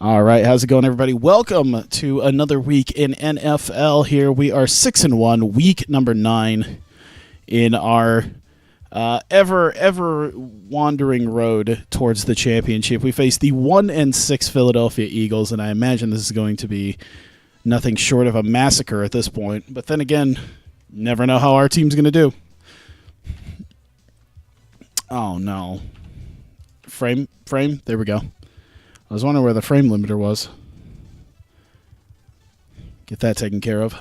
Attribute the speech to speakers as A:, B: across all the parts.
A: All right, how's it going, everybody? Welcome to another week in NFL. Here we are 6-1, week number 9 in our ever wandering road towards the championship. We face the 1-6 Philadelphia Eagles, and I imagine this is going to be nothing short of a massacre at this point. But then again, never know how our team's going to do. Oh no, frame. There we go. I was wondering where the frame limiter was. Get that taken care of.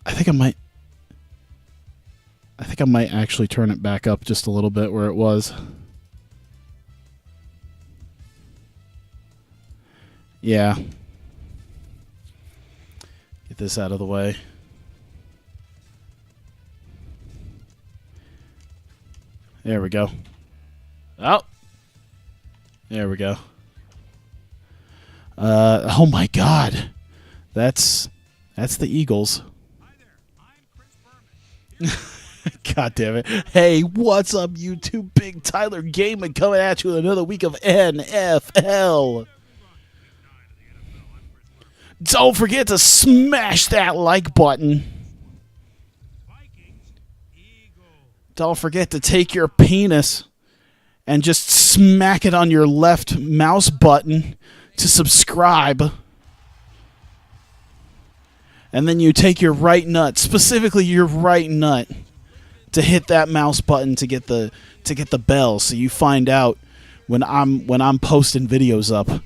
A: I think I might actually turn it back up just a little bit where it was. Yeah. Get this out of the way. There we go. Oh. There we go. Oh my God. That's the Eagles.
B: Hi there, I'm Chris
A: God damn it. Hey, what's up, YouTube? Big Tyler Gaiman coming at you with another week of NFL. Don't forget to smash that like button.
B: Vikings, Eagles.
A: Don't forget to take your penis and just smack it on your left mouse button to subscribe. And then you take your right nut, specifically your right nut, to hit that mouse button to get the bell, so you find out when I'm posting videos up.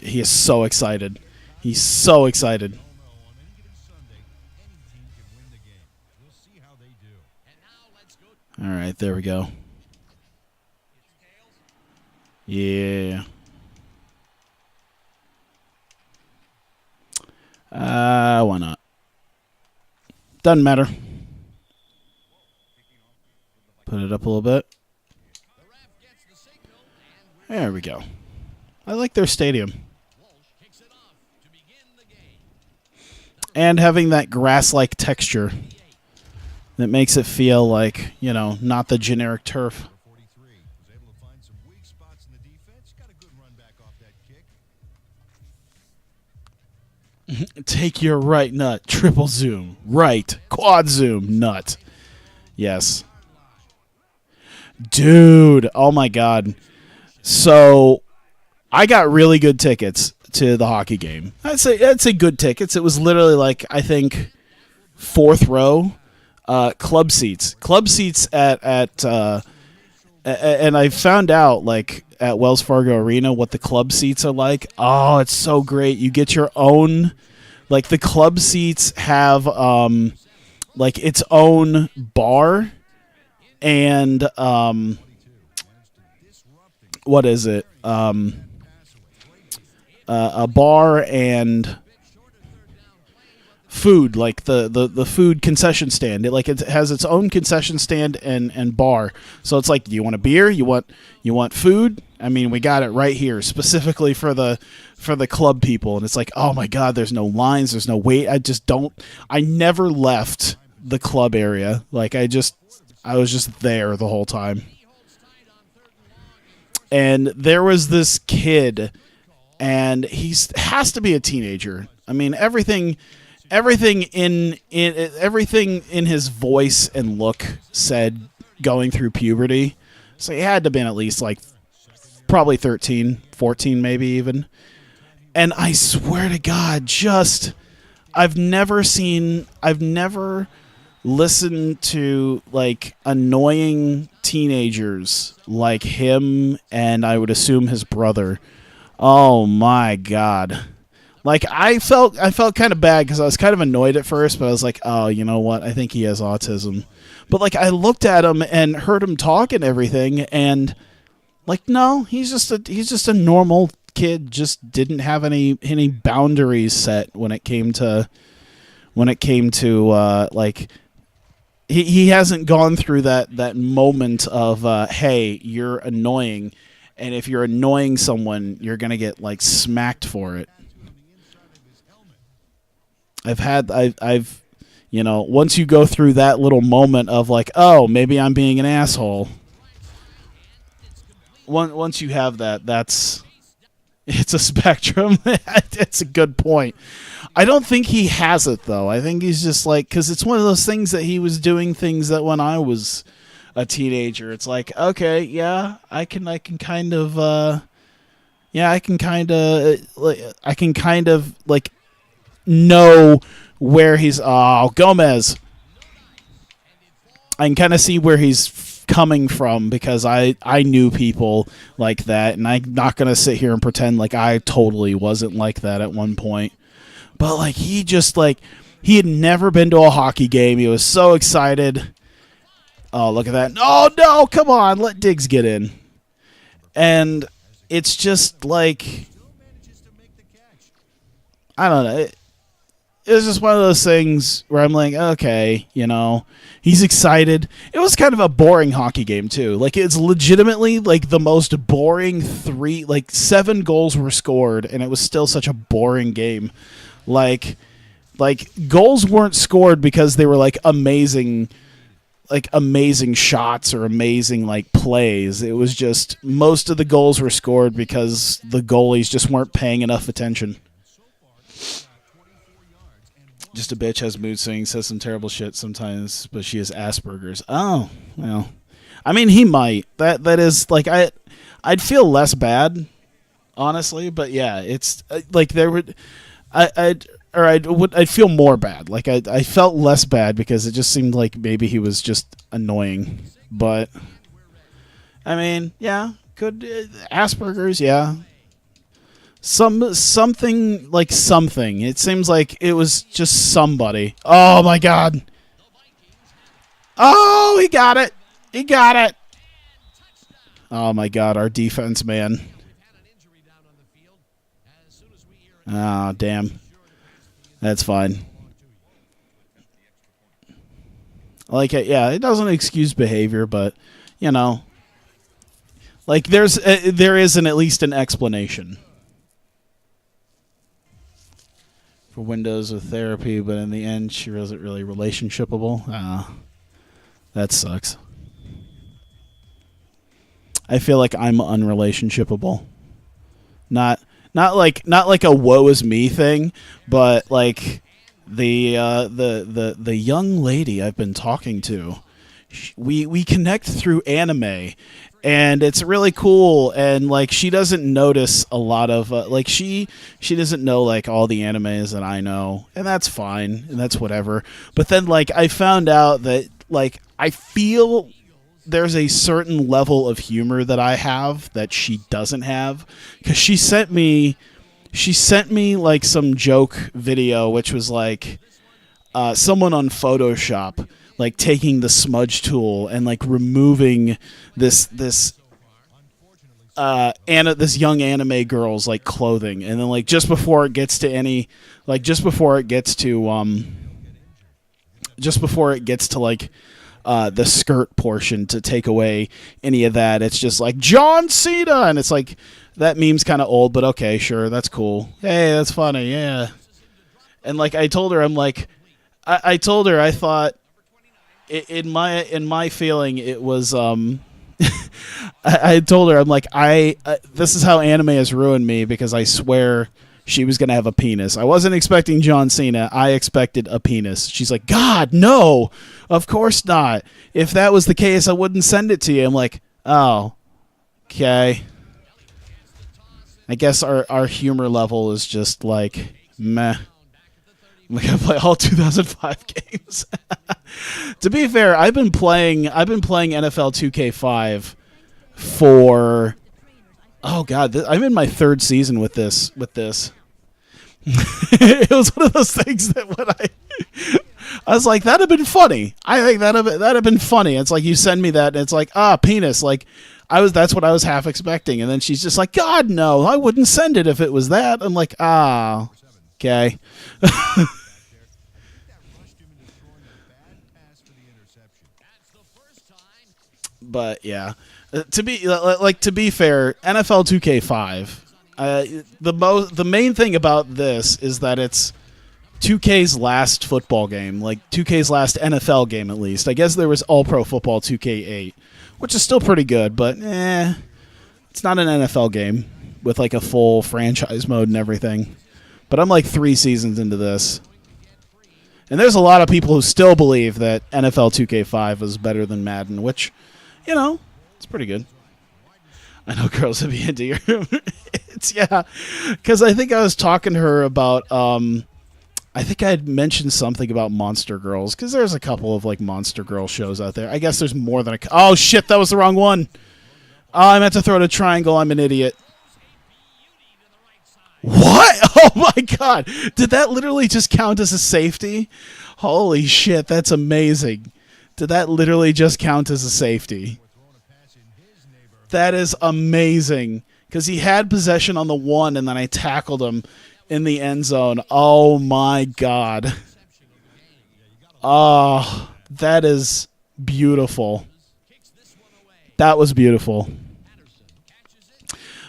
A: He is so excited. He's so excited. All right, there we go. Yeah. Why not? Doesn't matter. Put it up a little bit. There we go. I like their stadium. And having that grass-like texture that makes it feel like, not the generic turf. Take your right nut, triple zoom, right, quad zoom, nut. Yes. Dude, oh my God. So, I got really good tickets to the hockey game. I'd say good tickets. It was literally like, I think, 4th row, club seats. Club seats at and I found out, like, at Wells Fargo Arena what the club seats are like. Oh, it's so great. You get your own, like, the club seats have, like, its own bar and, what is it? A bar and food, like the food concession stand. It has its own concession stand and bar. So it's like, do you want a beer? You want food? I mean, we got it right here specifically for the club people. And it's like, oh my God, there's no lines, there's no wait. I never left the club area. Like I was just there the whole time. And there was this kid, and he has to be a teenager. I mean, everything in his voice and look said going through puberty. So he had to have been at least like probably 13, 14 maybe even. And I swear to God, I've never listened to like annoying teenagers like him, and I would assume his brother. Oh my God. Like I felt kind of bad because I was kind of annoyed at first, but I was like, oh, you know what? I think he has autism. But like I looked at him and heard him talk and everything, and like, no, he's just a normal kid. Just didn't have any boundaries set when it came to like he hasn't gone through that moment of hey, you're annoying, And if you're annoying someone, you're gonna get like smacked for it. I've once you go through that little moment of like, oh, maybe I'm being an asshole. Once you have that, it's a spectrum. It's a good point. I don't think he has it though. I think he's just like, because it's one of those things that he was doing things that when I was a teenager, it's like, okay, yeah, I can kind of, yeah, I can kind of like know where he's. Oh, Gomez. I can kind of see where he's coming from because I knew people like that, and I'm not gonna sit here and pretend like I totally wasn't like that at one point. But like he had never been to a hockey game. He was so excited. Oh, look at that! Oh no, come on, let Diggs get in. And it's just like, I don't know. It was just one of those things where I'm like, okay, he's excited. It was kind of a boring hockey game too. Like it's legitimately like the most boring 7 goals were scored, and it was still such a boring game. Like goals weren't scored because they were like amazing shots or amazing like plays. It was just most of the goals were scored because the goalies just weren't paying enough attention. Just a bitch, has mood swings, says some terrible shit sometimes, but she has Asperger's. Oh, well. I mean, he might. That is like I'd feel less bad, honestly, but yeah, it's like there would I'd feel more bad. Like I felt less bad because it just seemed like maybe he was just annoying. But I mean, yeah, could Asperger's, yeah. Something like something. It seems like it was just somebody. Oh my god. Oh, he got it. He got it. Oh my god, our defense, man. Oh, damn. That's fine. Like it, yeah, it doesn't excuse behavior, but like there isn't at least an explanation. For Windows with therapy, but in the end, she wasn't really relationshipable. That sucks. I feel like I'm unrelationshipable. Not like a woe is me thing, but like the young lady I've been talking to, we connect through anime, and it's really cool. And like she doesn't notice a lot of like she doesn't know like all the animes that I know, and that's fine, and that's whatever. But then like I found out that like I feel there's a certain level of humor that I have that she doesn't have, because she sent me like some joke video, which was like someone on Photoshop like taking the smudge tool and like removing this young anime girl's like clothing, and then like just before it gets to like the skirt portion to take away any of that, it's just like John Cena, and it's like that meme's kind of old, but okay, sure, that's cool. Hey, that's funny, yeah. And like I told her, I'm like, I told her I thought in my feeling it was I told her, I'm like, this is how anime has ruined me, because I swear she was going to have a penis. I wasn't expecting John Cena. I expected a penis. She's like, God, no, of course not. If that was the case, I wouldn't send it to you. I'm like, oh, okay. I guess our humor level is just like, meh. I'm going to play all 2005 games. To be fair, I've been playing NFL 2K5 for, oh god, I'm in my 3rd season with this. It was one of those things that when I was like, that'd have been funny. I think that'd have been funny. It's like you send me that, and it's like, penis. Like that's what I was half expecting, and then she's just like, God, no, I wouldn't send it if it was that. I'm like, okay. But yeah, To be fair, NFL 2K5. The main thing about this is that it's 2K's last football game, like 2K's last NFL game at least. I guess there was All Pro Football 2K8, which is still pretty good, but it's not an NFL game with like a full franchise mode and everything. But I'm like 3 seasons into this. And there's a lot of people who still believe that NFL 2K5 is better than Madden, which, it's pretty good. I know girls would be into your... because I think I was talking to her about... I think I had mentioned something about Monster Girls, because there's a couple of like Monster Girl shows out there. I guess there's more than a... Oh, shit, that was the wrong one. Oh, I meant to throw it a triangle. I'm an idiot. What? Oh, my God. Did that literally just count as a safety? Holy shit, that's amazing. Did that literally just count as a safety? That is amazing. Because he had possession on the 1, and then I tackled him in the end zone. Oh, my God. Oh, that is beautiful. That was beautiful.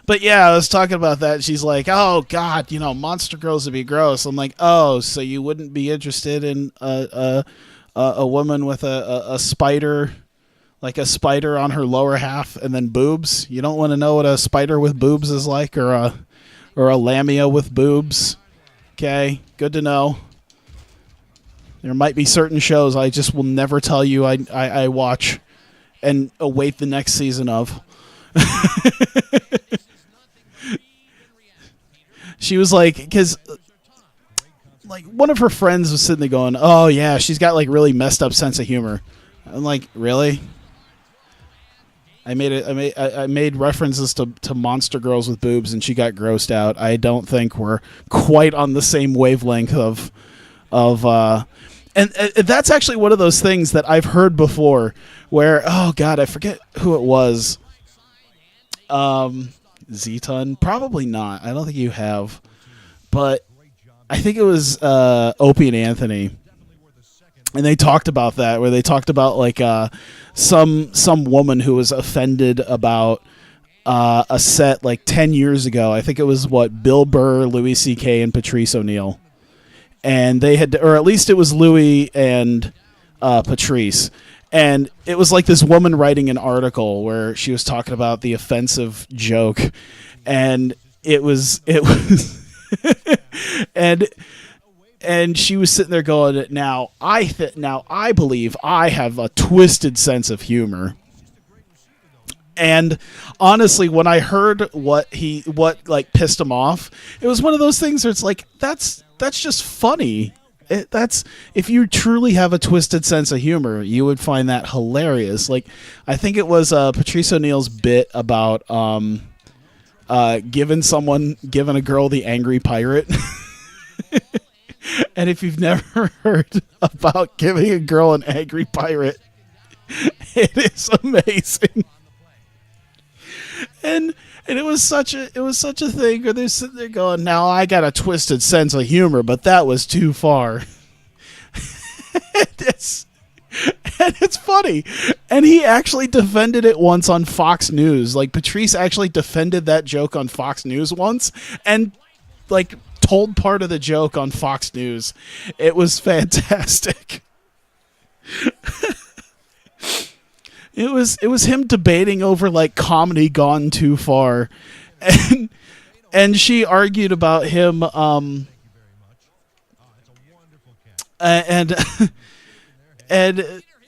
A: But yeah, I was talking about that. She's like, "Oh God, Monster Girls would be gross." I'm like, "Oh, so you wouldn't be interested in a woman with a spider, like a spider on her lower half and then boobs? You don't want to know what a spider with boobs is like, or a lamia with boobs? Okay, good to know. There might be certain shows I just will never tell you I watch and await the next season of." She was like, because like one of her friends was sitting there going, "Oh yeah, she's got like really messed up sense of humor." I'm like, really? I made references to Monster Girls with boobs, and she got grossed out. I don't think we're quite on the same wavelength of and that's actually one of those things that I've heard before, where oh God, I forget who it was. Z-Ton? Probably not. I don't think you have. But I think it was Opie and Anthony. And they talked about that, where they talked about like some woman who was offended about a set like 10 years ago. I think it was Bill Burr, Louis C.K., and Patrice O'Neal. And they had, or at least it was Louis and Patrice. And it was like this woman writing an article where she was talking about the offensive joke, and it was and she was sitting there going, now I believe I have a twisted sense of humor. And honestly, when I heard what like pissed him off, it was one of those things where it's like, that's just funny. That's if you truly have a twisted sense of humor, you would find that hilarious. Like, I think it was Patrice O'Neal's bit about giving a girl the angry pirate. And if you've never heard about giving a girl an angry pirate, it is amazing. And it was such a thing where they're sitting there going, now I got a twisted sense of humor, but that was too far. And it's funny. And he actually defended it once on Fox News. Like, Patrice actually defended that joke on Fox News once and like told part of the joke on Fox News. It was fantastic. It was him debating over like comedy gone too far, and she argued about him and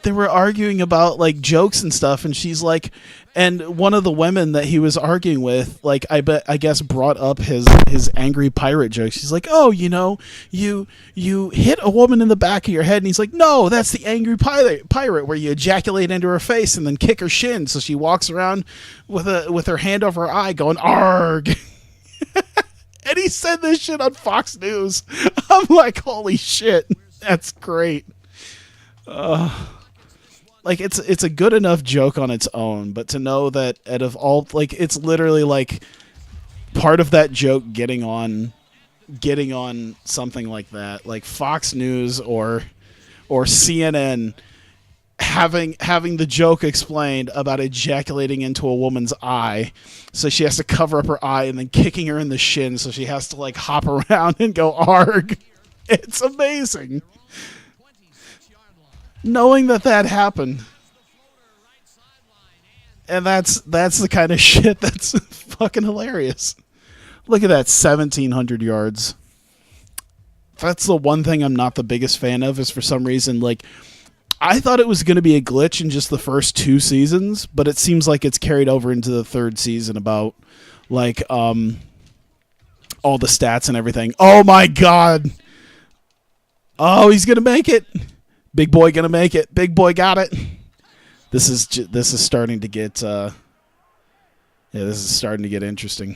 A: they were arguing about like jokes and stuff, and she's like, and one of the women that he was arguing with, like, I guess brought up his angry pirate joke. She's like, oh, you hit a woman in the back of your head, and he's like, no, that's the angry pirate where you ejaculate into her face and then kick her shin, so she walks around with her hand over her eye going arg. And he said this shit on Fox News. I'm like, holy shit, that's great. Like, it's a good enough joke on its own, but to know that out of all, like, it's literally like part of that joke getting on something like that, like Fox News or CNN, having the joke explained about ejaculating into a woman's eye, so she has to cover up her eye, and then kicking her in the shin, so she has to like hop around and go arg. It's amazing knowing that happened. And that's the kind of shit that's fucking hilarious. Look at that, 1,700 yards. That's the one thing I'm not the biggest fan of, is for some reason, like, I thought it was going to be a glitch in just the first 2 seasons, but it seems like it's carried over into the 3rd season about, like, all the stats and everything. Oh my god! Oh, he's going to make it! Big boy going to make it. Big boy got it. This is starting to get, this is starting to get interesting.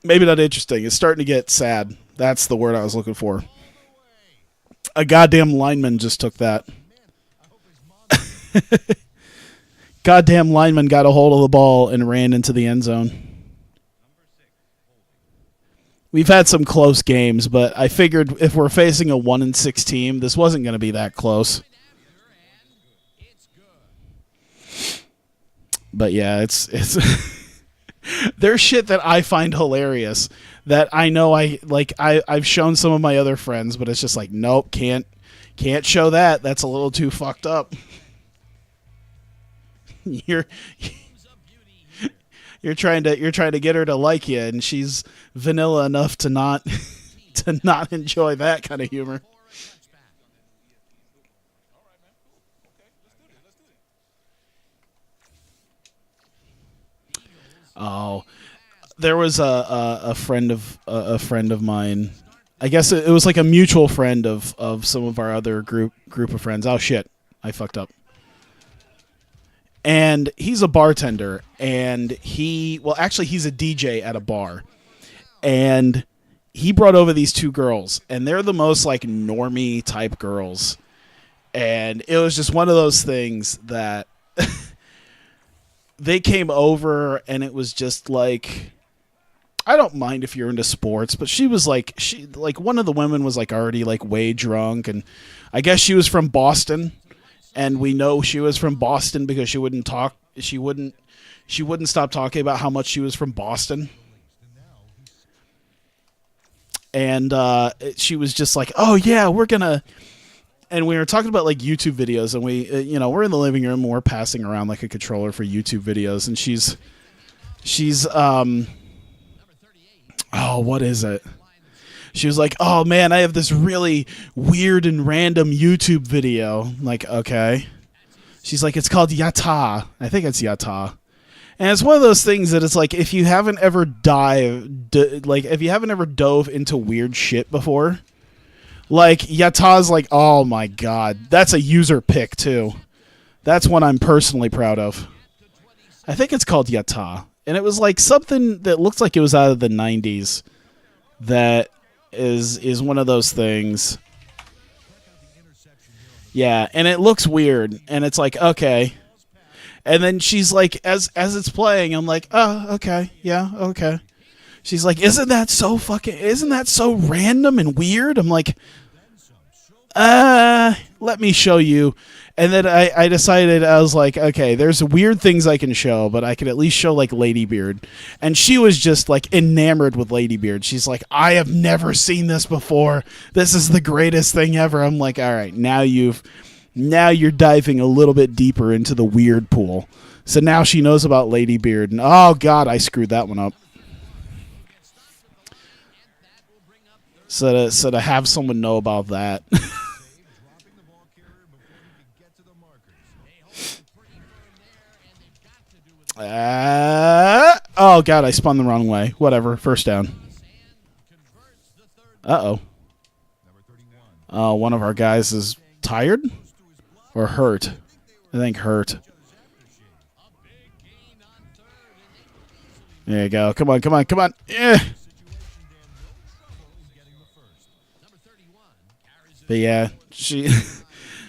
A: Maybe not interesting. It's starting to get sad. That's the word I was looking for. A goddamn lineman just took that. Goddamn lineman got a hold of the ball and ran into the end zone. We've had some close games, but I figured if we're facing a 1-6 team, this wasn't going to be that close. But yeah, it's there's shit that I find hilarious that I know I've shown some of my other friends, but it's just like, nope, can't show that. That's a little too fucked up. You're trying to get her to like you, and she's vanilla enough to not enjoy that kind of humor. Oh, there was a friend of mine. I guess it was like a mutual friend of some of our other group of friends. Oh shit, I fucked up. And he's a bartender, and he's a DJ at a bar, and he brought over these 2 girls, and they're the most like normie type girls, and it was just one of those things that. They came over, and it was just like, I don't mind if you're into sports, but she was like, one of the women was like already like way drunk, and I guess she was from Boston, and we know she was from Boston because she wouldn't stop talking about how much she was from Boston. And she was just like, oh yeah, and we were talking about like YouTube videos, and we, we're in the living room and we're passing around like a controller for YouTube videos, and she's, oh, what is it? She was like, oh man, I have this really weird and random YouTube video. I'm like, okay. She's like, it's called Yata. I think it's Yata. And it's one of those things that it's like, if you haven't ever dove into weird shit before, like, Yata's like, oh my god, that's a user pick too. That's one I'm personally proud of. I think it's called Yata. And it was like something that looks like it was out of the 90s. That is one of those things. Yeah, and it looks weird. And it's like, okay. And then she's like, as it's playing, I'm like, oh, okay, yeah, okay. She's like, isn't that so random and weird? I'm like, let me show you. And then I decided, I was like, okay, there's weird things I can show, but I could at least show like Ladybeard. And she was just like enamored with Ladybeard. She's like, I have never seen this before. This is the greatest thing ever. I'm like, all right, now you're diving a little bit deeper into the weird pool. So now she knows about Ladybeard, and oh god, I screwed that one up. So to have someone know about that. Oh god, I spun the wrong way. Whatever, first down. Uh-oh. One of our guys is tired? Or hurt? I think hurt. There you go. Come on. Yeah. But yeah, she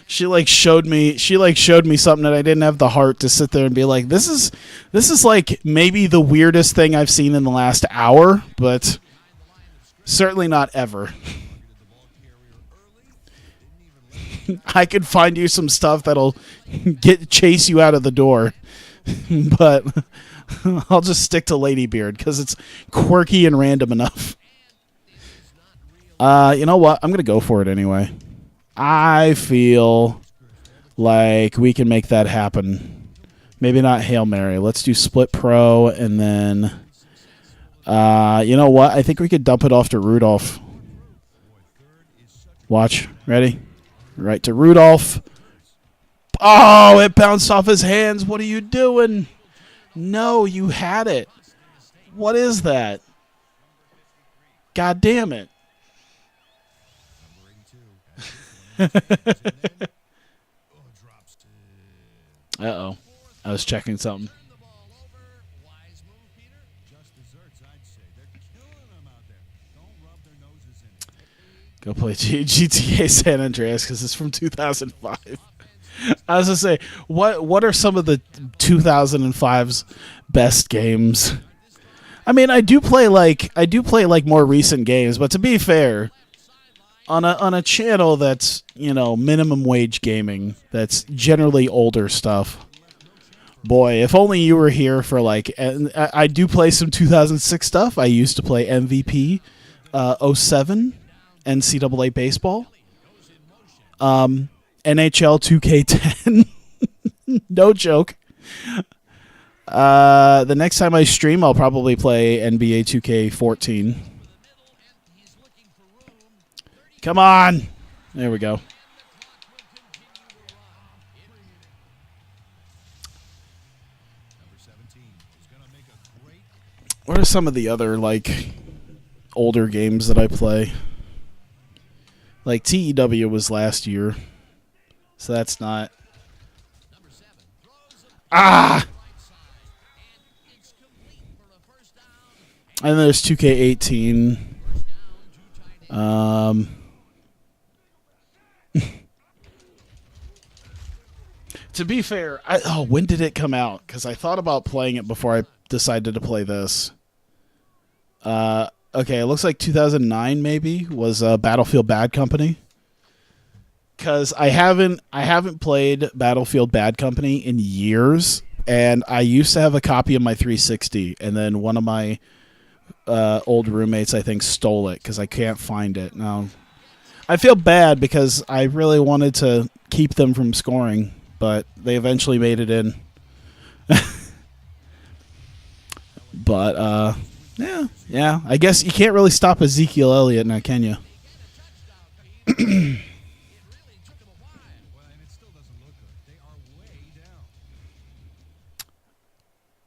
A: showed me something that I didn't have the heart to sit there and be like, this is like maybe the weirdest thing I've seen in the last hour, but certainly not ever. I could find you some stuff that'll chase you out of the door, but I'll just stick to Ladybeard because it's quirky and random enough. You know what? I'm gonna go for it anyway. I feel like we can make that happen. Maybe not Hail Mary. Let's do Split Pro, and then you know what? I think we could dump it off to Rudolph. Watch. Ready? Right to Rudolph. Oh, it bounced off his hands. What are you doing? No, you had it. What is that? God damn it. Uh-oh. I was checking something. Go play GTA San Andreas because it's from 2005. I was gonna say, what are some of the 2005's best games? I mean, I do play like more recent games, but to be fair, on a channel that's, you know, minimum wage gaming, that's generally older stuff. Boy, if only you were here for like, I do play some 2006 stuff. I used to play MVP, 07, NCAA baseball, NHL 2K10. No joke. The next time I stream, I'll probably play NBA 2K14. Come on. There we go. What are some of the other, like, older games that I play? Like, TEW was last year, so that's not... Ah! And there's 2K18. To be fair, when did it come out? Because I thought about playing it before I decided to play this. Okay, it looks like 2009 maybe was Battlefield Bad Company. Because I haven't played Battlefield Bad Company in years, and I used to have a copy of my 360, and then one of my old roommates, I think, stole it because I can't find it now. I feel bad because I really wanted to keep them from scoring, but they eventually made it in. But yeah. I guess you can't really stop Ezekiel Elliott now, can you?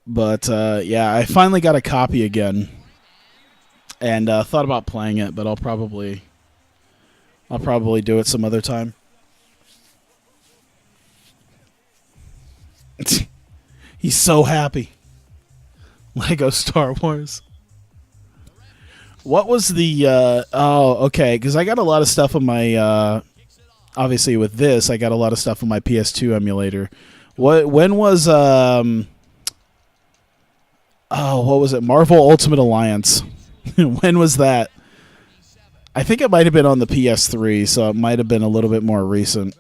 A: But yeah, I finally got a copy again, and thought about playing it, but I'll probably do it some other time. He's so happy. Lego Star Wars. What was the okay, because I got a lot of stuff on my obviously with this I got a lot of stuff on my PS2 emulator. When was what was it? Marvel Ultimate Alliance. When was that? I think it might have been on the PS3, so it might have been a little bit more recent.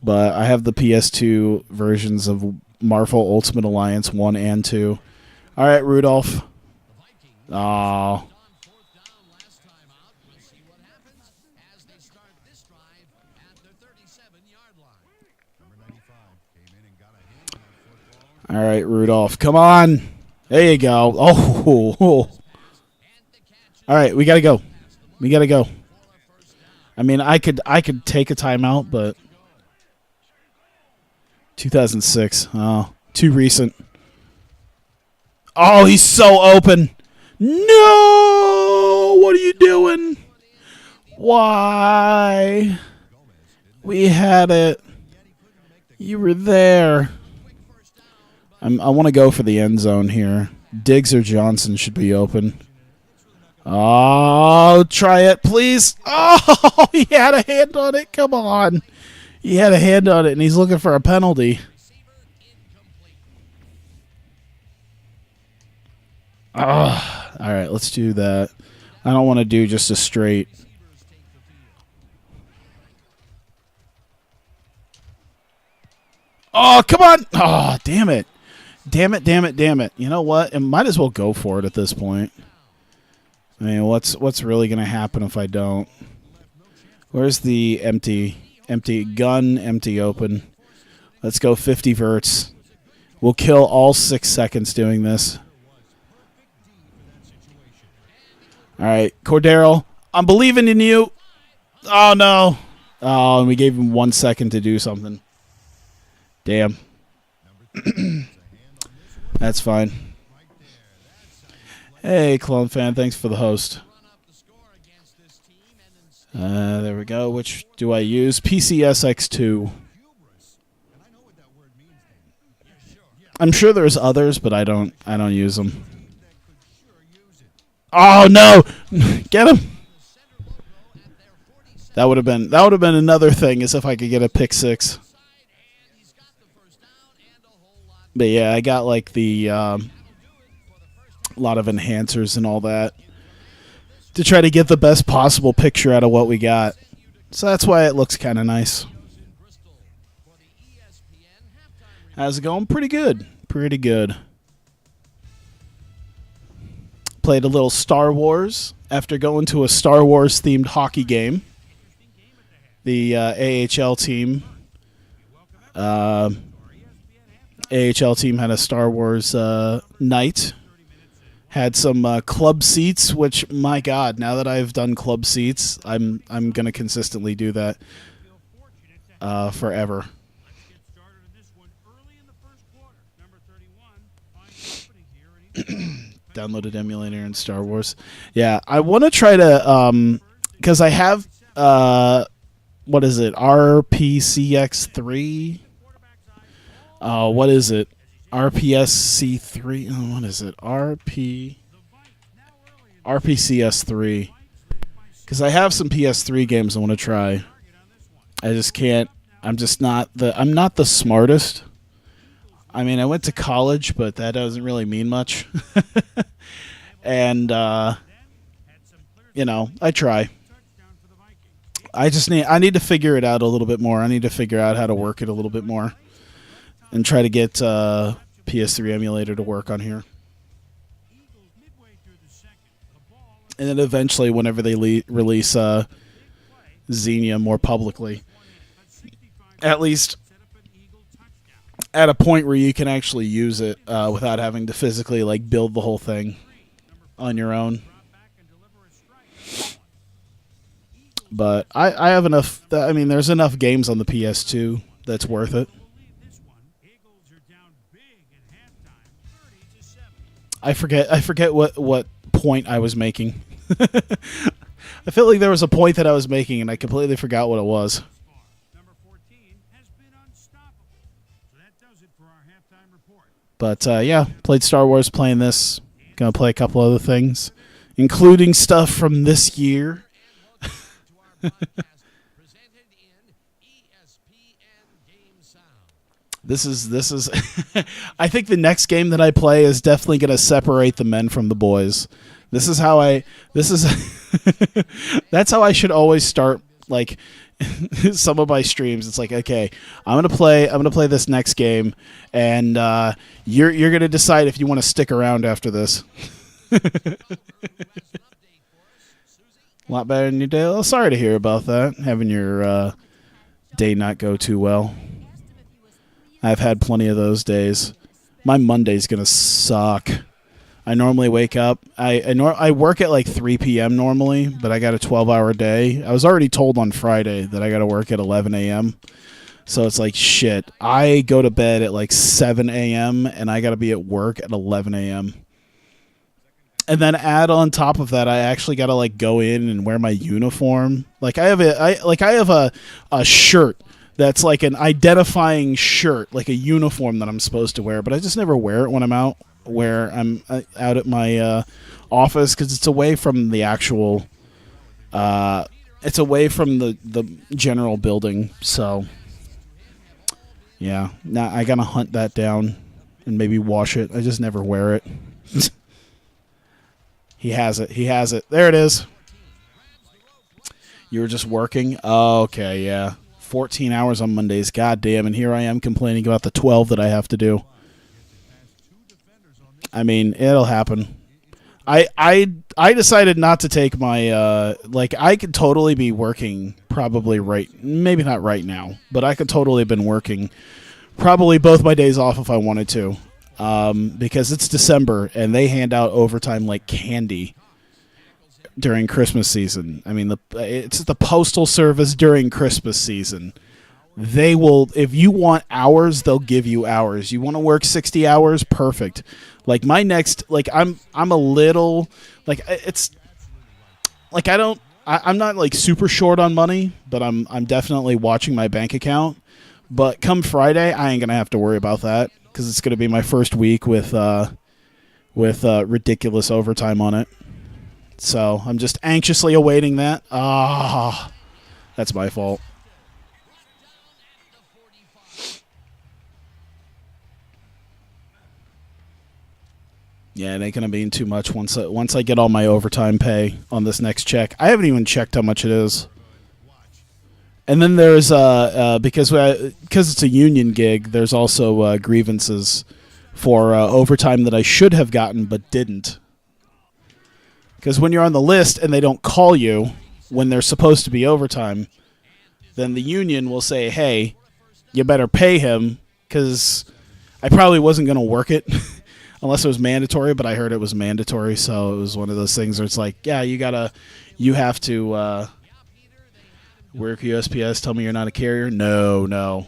A: But I have the PS2 versions of Marvel Ultimate Alliance 1 and 2. All right, Rudolph. Oh. All right, Rudolph. Come on. There you go. Oh. All right, we got to go. We got to go. I mean, I could take a timeout, but 2006. Oh, too recent. Oh, he's so open. No! What are you doing? Why? We had it. You were there. I want to go for the end zone here. Diggs or Johnson should be open. Oh, try it, please. Oh, he had a hand on it. Come on. He had a hand on it, and he's looking for a penalty. Oh, all right, let's do that. I don't want to do just a straight. Oh, come on. Oh, damn it. Damn it, damn it, damn it. You know what? It might as well go for it at this point. I mean, what's really going to happen if I don't? Where's the empty gun, empty open? Let's go 50 verts. We'll kill all 6 seconds doing this. All right, Cordero, I'm believing in you. Oh, no. Oh, and we gave him 1 second to do something. Damn. That's fine. Hey, Clone Fan, thanks for the host. There we go. Which do I use? PCSX2. I'm sure there's others, but I don't use them. Oh no! Get him! That would have been another thing, is if I could get a pick six. But yeah, I got like the lot of enhancers and all that to try to get the best possible picture out of what we got. So that's why it looks kind of nice. How's it going? Pretty good. Pretty good. Played a little Star Wars after going to a Star Wars themed hockey game. The AHL team. AHL team had a Star Wars night. Had some club seats, which, my God, now that I've done club seats, I'm gonna consistently do that forever. Downloaded emulator in Star Wars. Yeah, I want to try to because I have what is it? RPCX3. What is it? RPSC3. Oh, what is it? RPCS3. Because I have some PS3 games I want to try. I just can't. I'm not the smartest. I mean, I went to college, but that doesn't really mean much. And you know, I try. I need to figure it out a little bit more. I need to figure out how to work it a little bit more. And try to get PS3 emulator to work on here. And then eventually, whenever they release Xenia more publicly, at least at a point where you can actually use it without having to physically like build the whole thing on your own. But I have enough. I mean, there's enough games on the PS2 that's worth it. I forget what point I was making. I feel like there was a point that I was making, and I completely forgot what it was. But yeah, played Star Wars, playing this. Gonna play a couple other things, including stuff from this year. This is I think the next game that I play is definitely going to separate the men from the boys. That's how I should always start like some of my streams. It's like, okay, I'm going to play this next game, and you're going to decide if you want to stick around after this. A lot better than your day. Oh, sorry to hear about that. Having your day not go too well. I've had plenty of those days. My Monday's gonna suck. I normally wake up. I work at like 3 p.m. normally, but I got a 12-hour day. I was already told on Friday that I got to work at 11 a.m. So it's like, shit. I go to bed at like 7 a.m. and I got to be at work at 11 a.m. And then add on top of that, I actually got to like go in and wear my uniform. Like I have a shirt that's like an identifying shirt, like a uniform that I'm supposed to wear, but I just never wear it when I'm out at my office, because it's away from the actual it's away from the general building. So yeah, now I gotta hunt that down and maybe wash it. I just never wear it. He has it. There it is. You were just working? Oh, okay, yeah. 14 hours on Mondays. God damn, and here I am complaining about the 12 that I have to do. I mean, it'll happen. I decided not to take my like I could totally be working probably maybe not right now, but I could totally have been working probably both my days off if I wanted to. Because it's December and they hand out overtime like candy during Christmas season. I mean, it's the Postal Service during Christmas season. They will, if you want hours, they'll give you hours. You want to work 60 hours? Perfect. Like my next, like I'm a little, like it's, like I'm not like super short on money, but I'm definitely watching my bank account. But come Friday, I ain't gonna have to worry about that because it's gonna be my first week with ridiculous overtime on it. So I'm just anxiously awaiting that. That's my fault. Yeah, it ain't gonna be too much once I get all my overtime pay on this next check. I haven't even checked how much it is. And then there's because it's a union gig, there's also grievances for overtime that I should have gotten but didn't. Because when you're on the list and they don't call you when there's supposed to be overtime, then the union will say, "Hey, you better pay him," because I probably wasn't going to work it unless it was mandatory, but I heard it was mandatory, so it was one of those things where it's like, yeah, you have to work USPS, tell me you're not a carrier? No.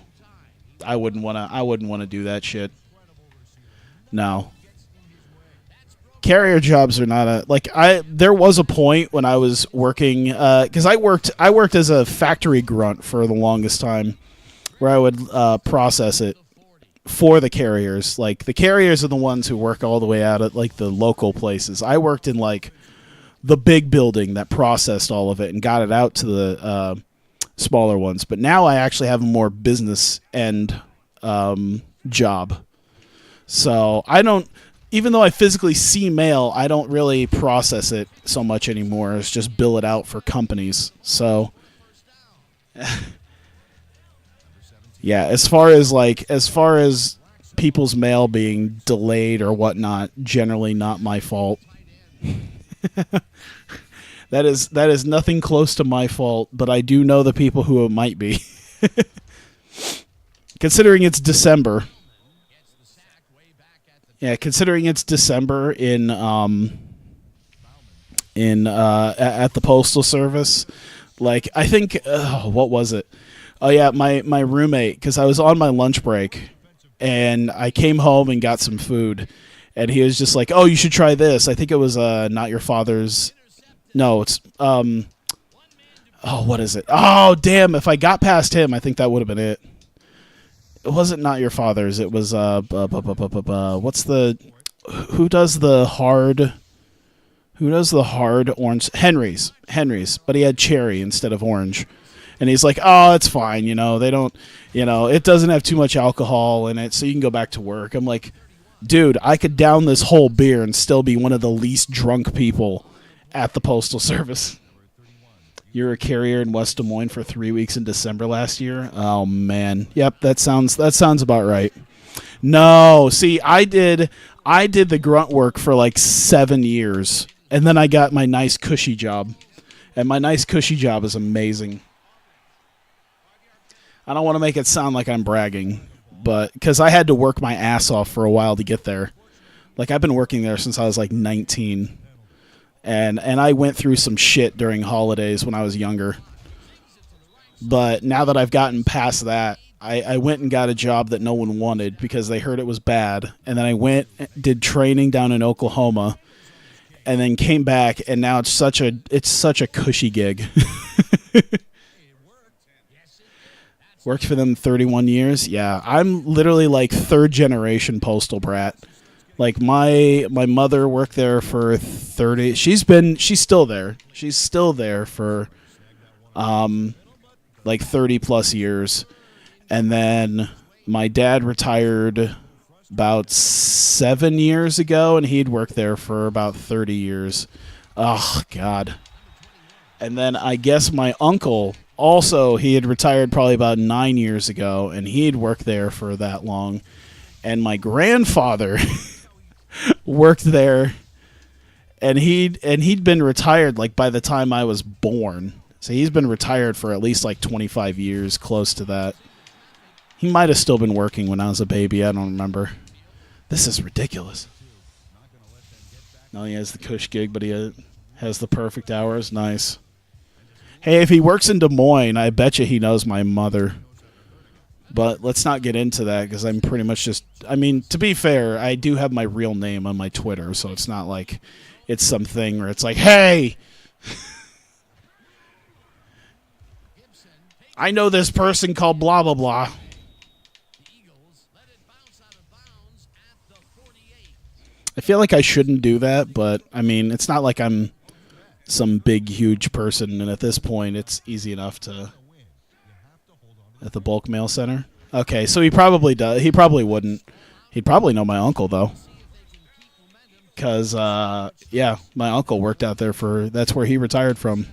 A: I wouldn't want to do that shit. No. Carrier jobs are not there was a point when I was working because I worked as a factory grunt for the longest time where I would process it for the carriers. Like the carriers are the ones who work all the way out at like the local places. I worked in like the big building that processed all of it and got it out to the smaller ones. But now I actually have a more business end job. So I don't, even though I physically see mail, I don't really process it so much anymore. It's just bill it out for companies. So yeah, as far as people's mail being delayed or whatnot, generally not my fault. That is nothing close to my fault, but I do know the people who it might be. Considering it's December. Yeah, considering it's December in at the Postal Service, like I think what was it? Oh yeah, my roommate, because I was on my lunch break and I came home and got some food, and he was just like, "Oh, you should try this." I think it was Not Your Father's. No, it's oh, what is it? Oh, damn! If I got past him, I think that would have been it. It wasn't Not Your Father's. It was what's the who does the hard orange? Henry's, but he had cherry instead of orange. And he's like, "Oh, it's fine, they don't, it doesn't have too much alcohol in it, so you can go back to work." I'm like, "Dude, I could down this whole beer and still be one of the least drunk people at the Postal Service." You're a carrier in West Des Moines for 3 weeks in December last year? Oh, man. Yep, that sounds about right. No, see, I did the grunt work for like 7 years, and then I got my nice cushy job. And my nice cushy job is amazing. I don't want to make it sound like I'm bragging, but because I had to work my ass off for a while to get there. Like, I've been working there since I was like 19. And I went through some shit during holidays when I was younger. But now that I've gotten past that, I went and got a job that no one wanted because they heard it was bad. And then I went, did training down in Oklahoma, and then came back, and now it's such a cushy gig. Worked for them 31 years. Yeah, I'm literally like third generation postal brat. Like my mother worked there for 30. She's still there. She's still there for like 30 plus years. And then my dad retired about 7 years ago, and he'd worked there for about 30 years. Oh God. And then I guess my uncle also, he had retired probably about 9 years ago, and he had worked there for that long. And my grandfather worked there, and he'd been retired like by the time I was born. So he's been retired for at least like 25 years, close to that. He might have still been working when I was a baby. I don't remember. This is ridiculous. No, he has the cush gig, but he has the perfect hours. Nice. Hey, if he works in Des Moines, I bet you he knows my mother. But let's not get into that because I'm pretty much just... I mean, to be fair, I do have my real name on my Twitter, so it's not like it's something where it's like, hey, I know this person called blah, blah, blah. I feel like I shouldn't do that, but, I mean, it's not like I'm some big, huge person, and at this point, it's easy enough to... At the bulk mail center? Okay, so he probably does. He probably wouldn't. He'd probably know my uncle, though. Because, yeah, my uncle worked out there that's where he retired from.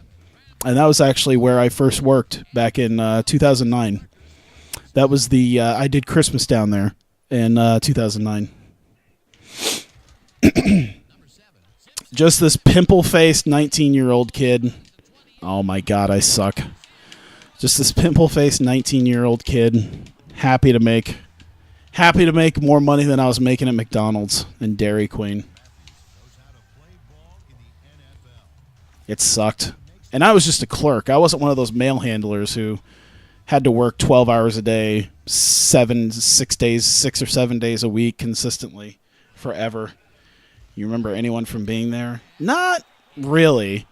A: And that was actually where I first worked back in 2009. That was I did Christmas down there in 2009. Just this pimple-faced 19-year-old kid. Oh, my God, I suck. Just this pimple-faced 19-year-old kid, happy to make more money than I was making at McDonald's and Dairy Queen. It sucked. And I was just a clerk. I wasn't one of those mail handlers who had to work 12 hours a day, 6 or 7 days a week consistently forever. You remember anyone from being there? Not really.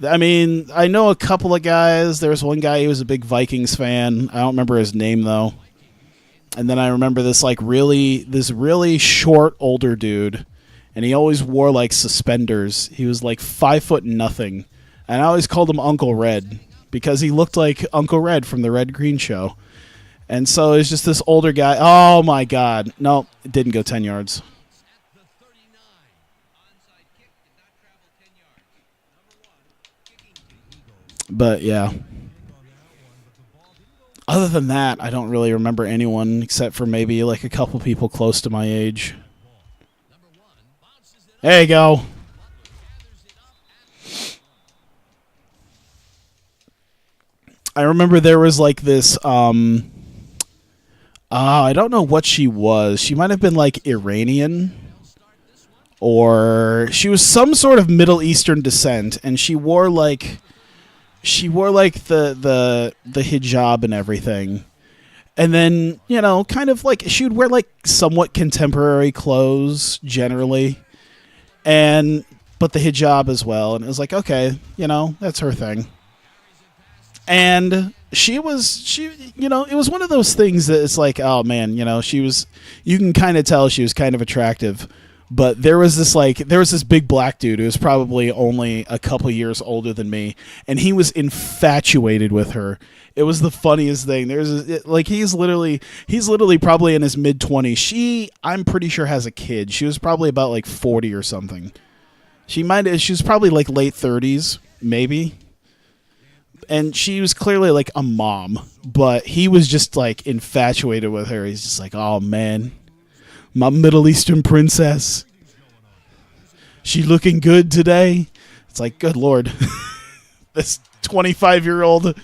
A: I mean, I know a couple of guys. There was one guy who was a big Vikings fan. I don't remember his name, though. And then I remember this really short older dude, and he always wore like suspenders. He was like 5 nothing, and I always called him Uncle Red because he looked like Uncle Red from the Red Green Show. And so it's just this older guy. Oh my God! No, it didn't go 10 yards. But yeah. Other than that, I don't really remember anyone except for maybe like a couple people close to my age. There you go. I remember there was like this I don't know what she was. She might have been like Iranian, or she was some sort of Middle Eastern descent, and she wore like the hijab and everything. And then, you know, kind of like she would wear like somewhat contemporary clothes generally. But the hijab as well. And it was like, okay, you know, that's her thing. And it was one of those things that it's like, oh man, you know, you can kind of tell she was kind of attractive. But there was this big black dude who was probably only a couple years older than me, and he was infatuated with her. It was the funniest thing. He's literally probably in his mid-20s. She, I'm pretty sure, has a kid. She was probably about like 40 or something. She was probably like late 30s, maybe. And she was clearly like a mom, but he was just like infatuated with her. He's just like, oh man, my Middle Eastern princess. She looking good today? It's like, good Lord. This 25-year-old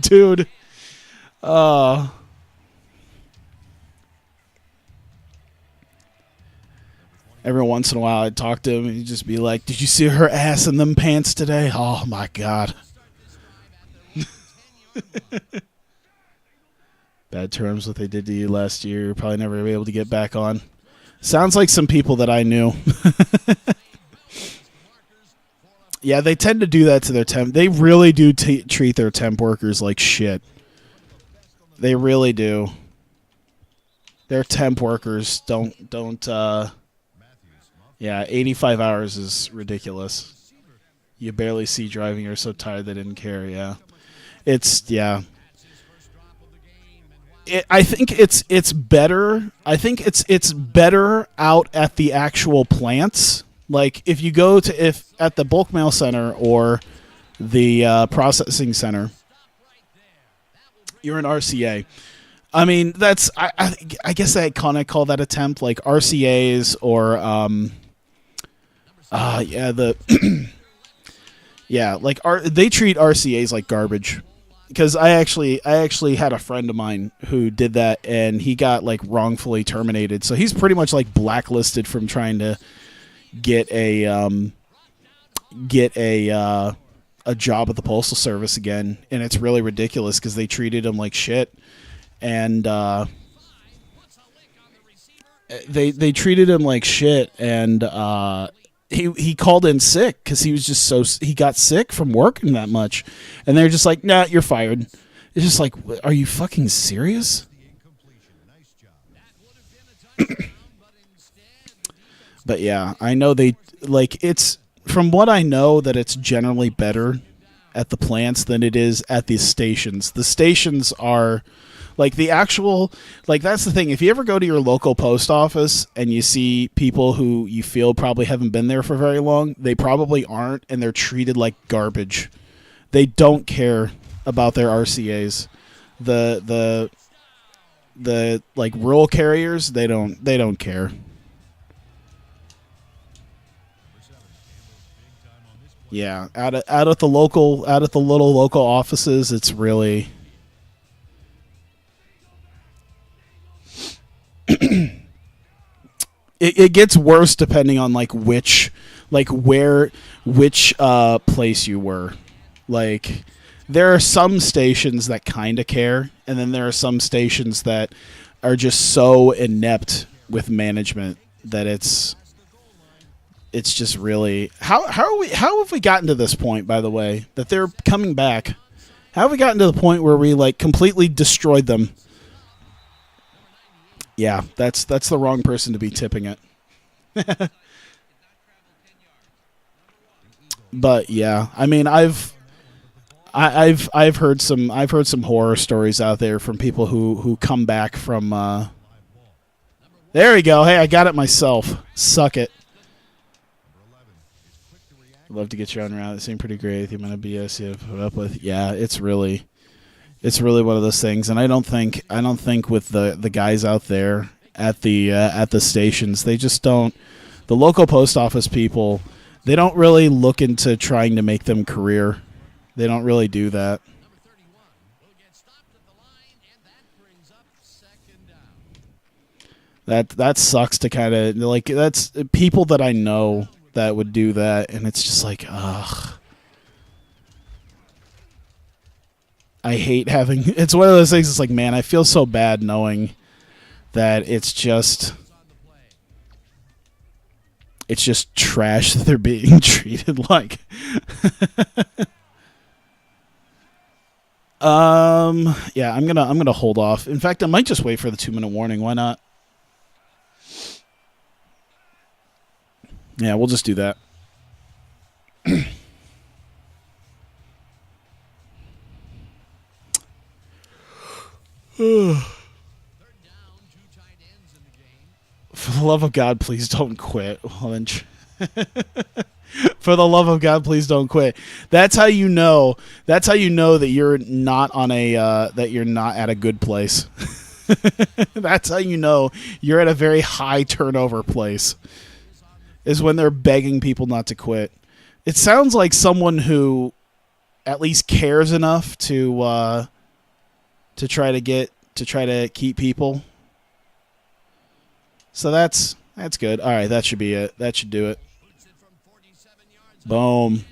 A: dude. Every once in a while I'd talk to him and he'd just be like, did you see her ass in them pants today? Oh my God. Bad terms what they did to you last year. You're probably never be able to get back on. Sounds like some people that I knew. Yeah, they tend to do that to their temp. They really do treat their temp workers like shit. They really do. Their temp workers don't. Yeah, 85 hours is ridiculous. You barely see driving. You're so tired they didn't care. Yeah, yeah. I think it's better. I think it's better out at the actual plants. Like if you go to at the bulk mail center or the processing center, You're an RCA. I mean, I guess I kind of call that a temp, like RCAs or yeah, yeah, like they treat RCAs like garbage. Because I actually had a friend of mine who did that, and he got like wrongfully terminated. So he's pretty much like blacklisted from trying to get a job at the Postal Service again, and it's really ridiculous because they treated him like shit, and they treated him like shit, and he called in sick because he was just he got sick from working that much, and they're just like, nah, you're fired. It's just like, are you fucking serious? But yeah, I know they like it's from what I know that it's generally better at the plants than it is at the stations. The stations are like the actual like that's the thing. If you ever go to your local post office and you see people who you feel probably haven't been there for very long, they probably aren't, and they're treated like garbage. They don't care about their RCAs. The like rural carriers, they don't care. Yeah, out at the little local offices, it's really it gets worse depending on like which place you were. Like there are some stations that kind of care, and then there are some stations that are just so inept with management that it's just really how have we gotten to this point, by the way, that they're coming back? How have we gotten to the point where we like completely destroyed them? Yeah, that's the wrong person to be tipping it. But yeah, I mean, I've heard some horror stories out there from people who come back from. There we go. Hey, I got it myself. Suck it. I'd love to get you on around. It seemed pretty great. The amount of BS you have put up with. Yeah, it's really one of those things. And I don't think with the guys out there at the stations, they just don't. The local post office people, they don't really look into trying to make them career. They don't really do that. That sucks to kind of like that's people that I know that would do that, and it's just like, ugh. I hate having. It's one of those things. It's like, man, I feel so bad knowing that it's just trash that they're being treated like. Yeah, I'm gonna hold off. In fact, I might just wait for the 2-minute warning. Why not? Yeah, we'll just do that. For the love of God, please don't quit. Well, then, for the love of God, please don't quit. That's how you know. That's how you know that you're not on a that you're not at a good place. That's how you know you're at a very high turnover place. Is when they're begging people not to quit. It sounds like someone who at least cares enough to try to keep people. So that's good. All right, that should be it. That should do it. Boom.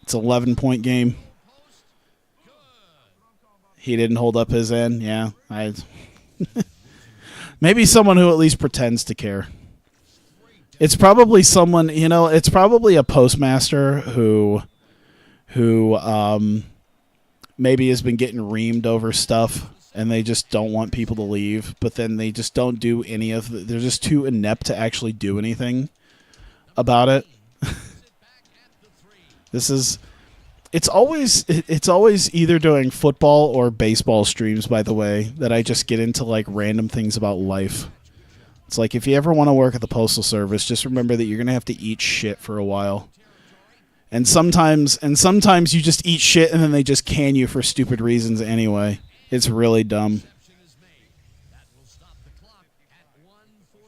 A: It's an 11-point game. He didn't hold up his end. Yeah, maybe someone who at least pretends to care. It's probably someone, it's probably a postmaster who maybe has been getting reamed over stuff, and they just don't want people to leave, but then they just don't do any of they're just too inept to actually do anything about it. It's always either doing football or baseball streams, by the way, that I just get into like random things about life. It's like, if you ever want to work at the Postal Service, just remember that you're going to have to eat shit for a while. And sometimes you just eat shit and then they just can you for stupid reasons anyway. It's really dumb.
B: Reception is made. That will stop the clock at 1:44.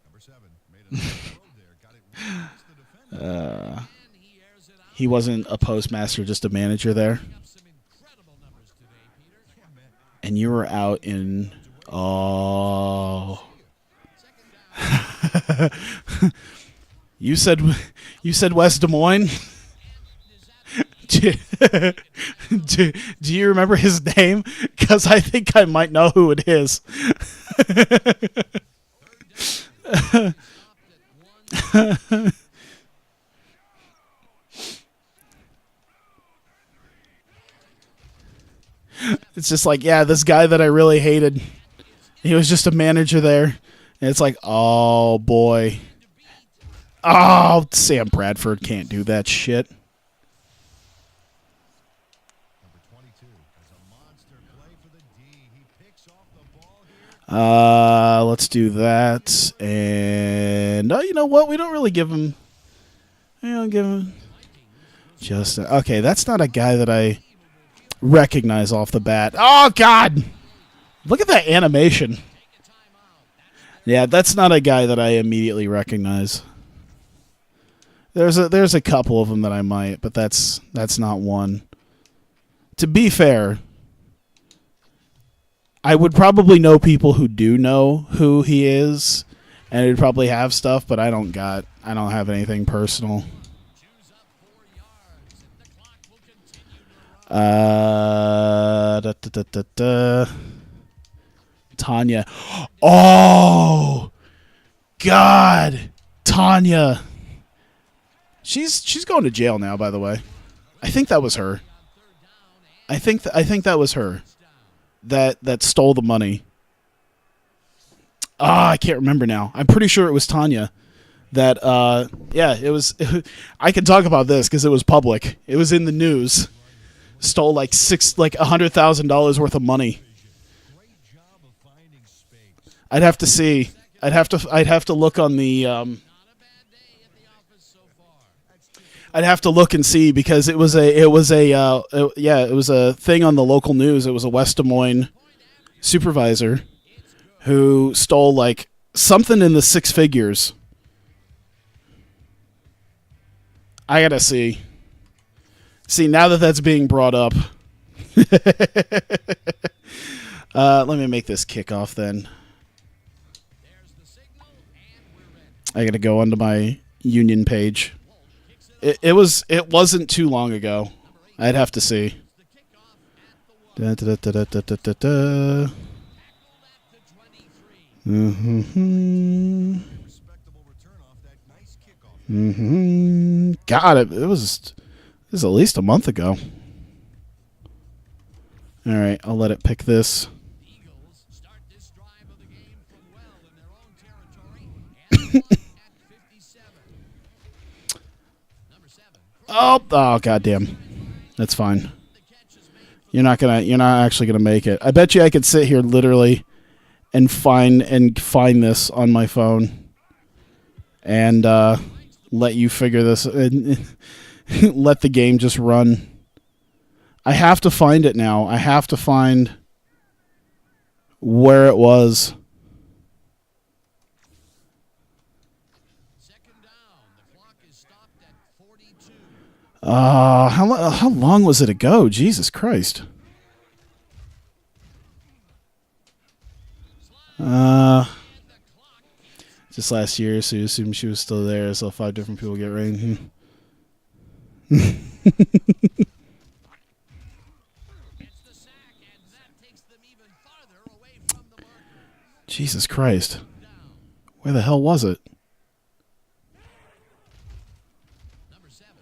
C: Number 7 made a nice throw there. Got it right past the defender.
B: And he airs it out.
A: He wasn't a postmaster, just a manager there.
B: Putting up some incredible numbers today, Peter.
C: Yeah, man.
A: And you were out in. Oh.
B: Second down.
A: you said West Des Moines. do, do you remember his name? Because I think I might know who it is. It's just like, yeah, this guy that I really hated. He was just a manager there. And it's like, oh, boy. Oh, Sam Bradford can't do that shit.
C: Number 22 has a monster play for the D. He picks off the ball here.
A: Let's do that. And, oh, you know what? We don't really give him. We don't give him. Just, okay, that's not a guy that I recognize off the bat. Oh, God. Look at that animation. Yeah, that's not a guy that I immediately recognize. There's a couple of them that I might, but that's not one. To be fair, I would probably know people who do know who he is, and he'd probably have stuff, but I don't have anything personal. Tanya. Oh, God, Tanya. She's going to jail now, by the way. I think that was her. I think that was her that stole the money. I can't remember now. I'm pretty sure it was Tanya. That yeah, it was. I can talk about this because it was public. It was in the news. Stole like $100,000 worth of money. I'd have to see. I'd have to look on the. I'd have to look and see because it was a thing on the local news. It was a West Des Moines supervisor who stole like something in the six figures. I gotta see. See, now that that's being brought up, let me make this kickoff then. I gotta go onto my Union page. It wasn't too long ago. I'd have to see. God, it was at least a month ago. All right, I'll let it pick this.
B: Eagles start this drive of the game from well in their own territory and at 57. Number 7.
A: Oh, goddamn. That's fine. You're not actually gonna make it. I bet you I could sit here literally and find this on my phone and let you figure this. Let the game just run. I have to find it now. I have to find where it was.
B: Second down. The clock is stopped at 42.
A: How long was it ago? Jesus Christ. Just last year, so you assume she was still there. So 5 different people get rain.
B: Gets the sack, and that takes them even farther away from the marker.
A: Jesus Christ. Where the hell was it?
B: Number 7.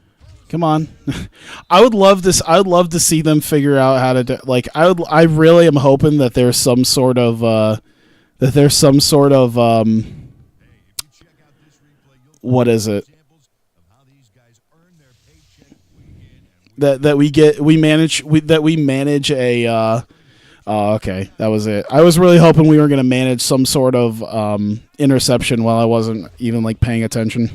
A: Come on. I would love this. I would love to see them figure out how to do, like I really am hoping that there's some sort of what is it? That we manage a oh, okay, that was it. I was really hoping we were going to manage some sort of interception while I wasn't even like paying attention.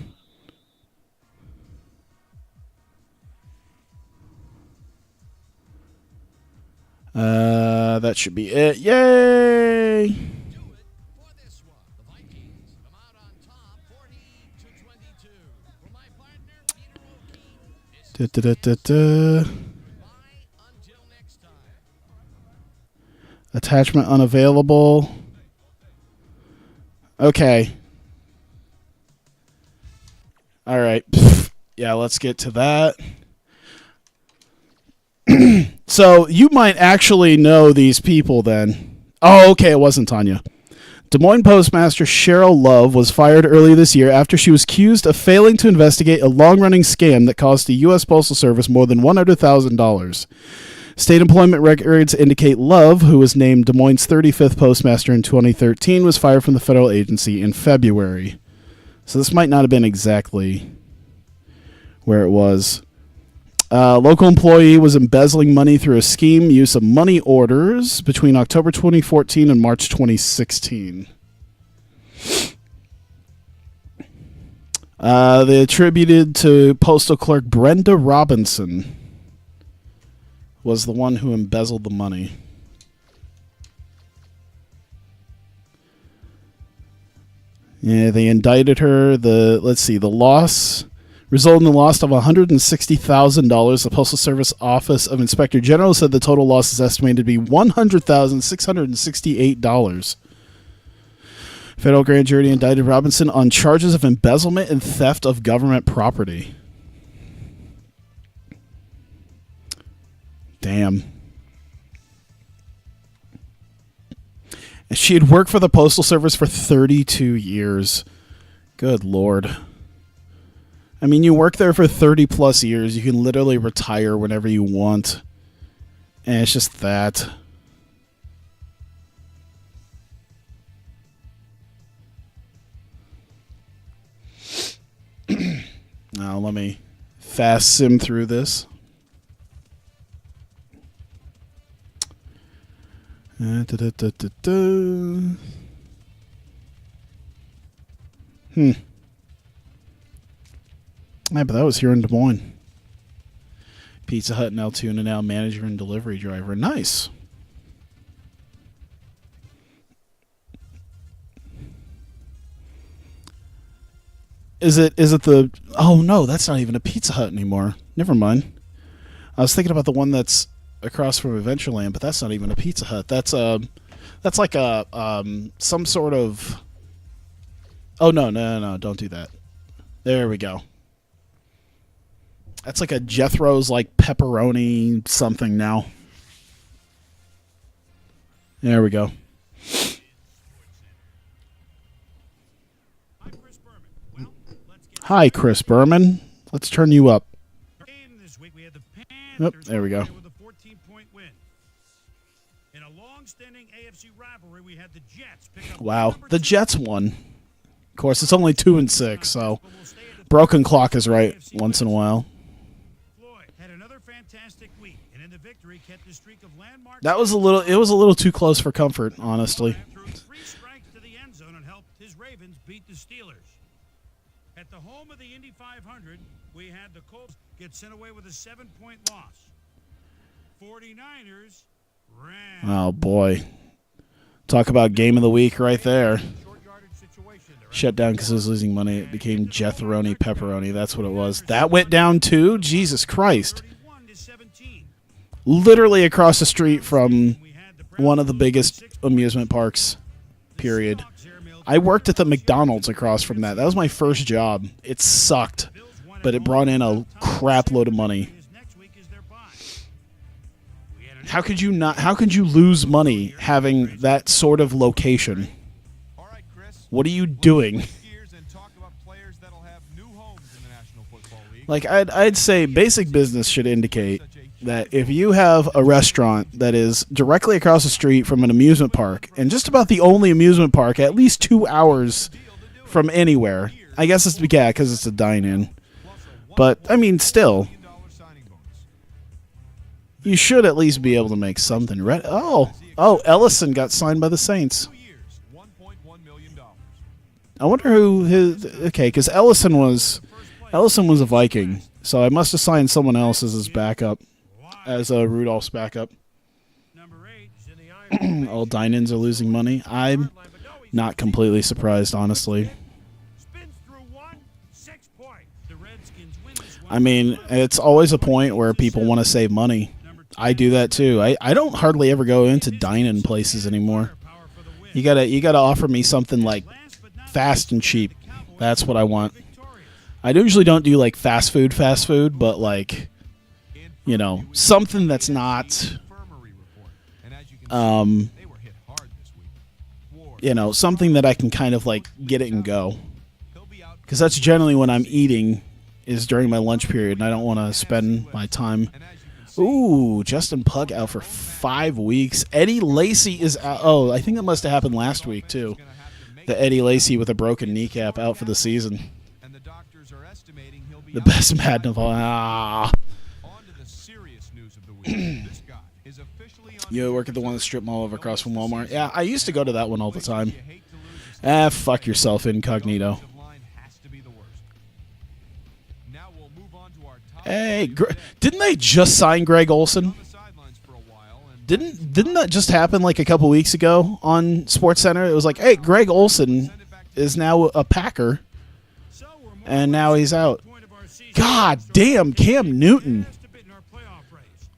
A: That should be it. Yay!
B: Do it for this one. The Vikings come out on top, 40-22. For my partner, Peter O'Keefe, this is
A: Da-da-da-da-da.
B: bye until next time.
A: Attachment unavailable. Okay. All right. Yeah, let's get to that. So you might actually know these people then. Oh, okay, it wasn't Tanya. Des Moines Postmaster Cheryl Love was fired earlier this year after she was accused of failing to investigate a long-running scam that cost the U.S. Postal Service more than $100,000. State employment records indicate Love, who was named Des Moines' 35th postmaster in 2013, was fired from the federal agency in February. So this might not have been exactly where it was. Local employee was embezzling money through a scheme use of money orders between October 2014 and March 2016. They attributed to postal clerk Brenda Robinson was the one who embezzled the money. Yeah, they indicted her. The loss resulted in the loss of $160,000. The Postal Service Office of Inspector General said the total loss is estimated to be $100,668. Federal grand jury indicted Robinson on charges of embezzlement and theft of government property. Damn. And she had worked for the Postal Service for 32 years. Good Lord. I mean, you work there for 30 plus years. You can literally retire whenever you want. And it's just that. Now, let me fast sim through this. Yeah, but that was here in Des Moines. Pizza Hut and Altoona now manager and delivery driver. Nice. Is it the... Oh, no, that's not even a Pizza Hut anymore. Never mind. I was thinking about the one that's across from Adventureland, but that's not even a Pizza Hut. That's like a some sort of... Oh, no, don't do that. There we go. That's like a Jethro's like pepperoni something now. There we go. Hi, Chris Berman. Let's turn you up.
B: This week we had the
A: Yep,
B: Panthers
A: there we go.
B: with a 14-point win. In a long-standing AFC rivalry, we had the Jets pick up
A: Wow,
B: number
A: the
B: 2
A: Jets won. Of course, it's only 2-6, so broken clock is right once in a while.
B: Floyd had another fantastic week, and in the victory kept the streak of landmark.
A: That was a little too close for comfort, honestly.
B: Threw 3 strikes to the end zone and helped his Ravens beat the Steelers. At the home of the Indy 500, we had the Colts get sent away with a 7-point loss. 49ers ran.
A: Oh boy, talk about game of the week right there. Shut down because it was losing money. It became Jethro's Pepperoni. That's what it was. That went down too? Jesus Christ.
B: 31-17.
A: Literally across the street from one of the biggest amusement parks, period. I worked at the McDonald's across from that. That was my first job. It sucked, but it brought in a crap load of money. How could you lose money having that sort of location? What are you doing? Like, I'd say basic business should indicate that if you have a restaurant that is directly across the street from an amusement park, and just about the only amusement park at least 2 hours from anywhere, I guess it's because it's a dine-in. But, I mean, still, you should at least be able to make something. Oh, Ellison got signed by the Saints. I wonder who his... Okay, because Ellison was a Viking, so I must have signed someone else as his backup, as Rudolph's backup. All dine-ins are losing money. I'm not completely surprised, honestly.
B: Spins through one, 6 points. The Redskins win this one.
A: I mean, it's always a point where people want to save money. I do that too. I don't hardly ever go into dine-in places anymore. You gotta offer me something like fast and cheap. That's what I want. I usually don't do like fast food, but like, you know, something that's not, you know, something that I can kind of like get it and go. Because that's generally when I'm eating, is during my lunch period, and I don't want to spend my time. Ooh, Justin Pugh out for 5 weeks. Eddie Lacy is out. Oh, I think that must have happened last week too. The Eddie Lacy with a broken kneecap out for the season. The best Madden of all. Ah. You work at the one that strip mall over across from Walmart. Yeah, I used to go to that one all the time. Fuck yourself, incognito. Hey, didn't they just sign Greg Olsen? Didn't that just happen like a couple weeks ago on SportsCenter? It was like, hey, Greg Olsen is now a Packer, and now he's out. God damn, Cam Newton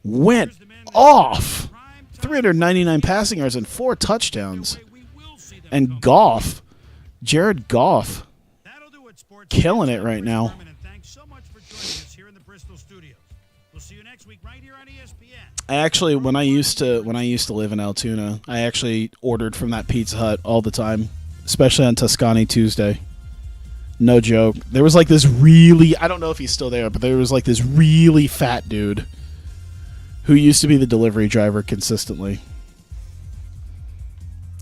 A: went off. 399 passing yards and 4 touchdowns. And Goff, Jared Goff, killing it right now. I actually, when I used to live in Altoona, I actually ordered from that Pizza Hut all the time, especially on Tuscany Tuesday. No joke. There was like this really, I don't know if he's still there, but there was like this really fat dude who used to be the delivery driver consistently.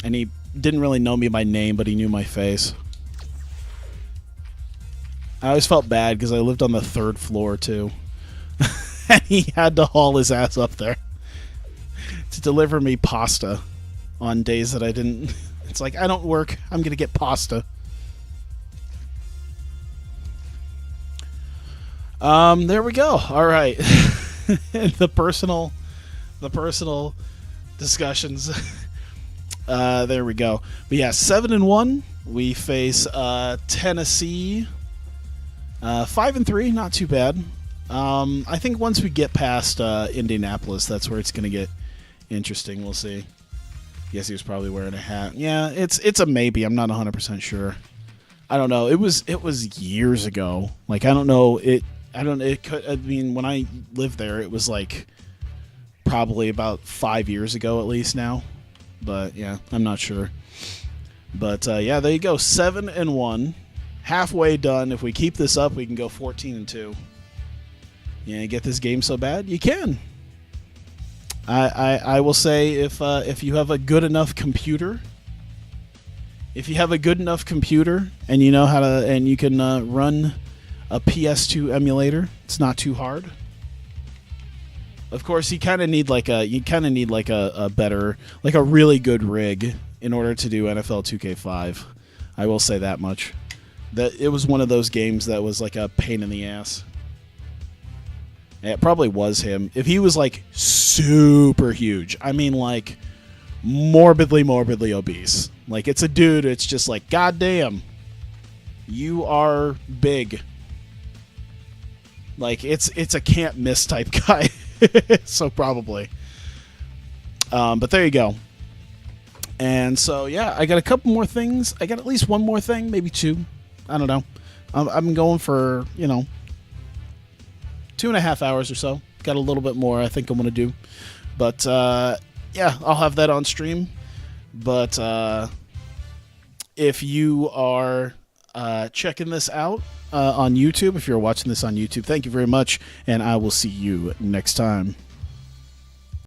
A: And he didn't really know me by name, but he knew my face. I always felt bad because I lived on the 3rd floor too. And he had to haul his ass up there to deliver me pasta on days that I didn't. It's like, I don't work, I'm going to get pasta. There we go. All right. the personal discussions. There we go. But yeah, 7-1. We face Tennessee. 5-3, not too bad. I think once we get past Indianapolis, that's where it's going to get interesting. We'll see. Yes, he was probably wearing a hat. Yeah, it's a maybe. I'm not 100% sure. I don't know. It was years ago. Like, I don't know. It could. I mean, when I lived there, it was like probably about 5 years ago at least now. But yeah, I'm not sure. But yeah, there you go. 7-1, halfway done. If we keep this up, we can go 14-2. Yeah, get this game so bad you can. I will say if you have a good enough computer. If you have a good enough computer and you know how to, and you can run a PS2 emulator, it's not too hard. Of course, you kind of need like a better, like a really good rig in order to do NFL 2K5. I will say that much. That it was one of those games that was like a pain in the ass. It probably was him. If he was like super huge, I mean like morbidly obese. Like it's a dude, it's just like, goddamn, you are big. Like it's a can't miss type guy. So probably. But there you go. And so yeah, I got a couple more things. I got at least one more thing, maybe two. I don't know. I'm going for 2.5 hours or so. Got a little bit more I think I'm going to do. But yeah, I'll have that on stream. But if you are checking this out on YouTube, if you're watching this on YouTube, thank you very much. And I will see you next time.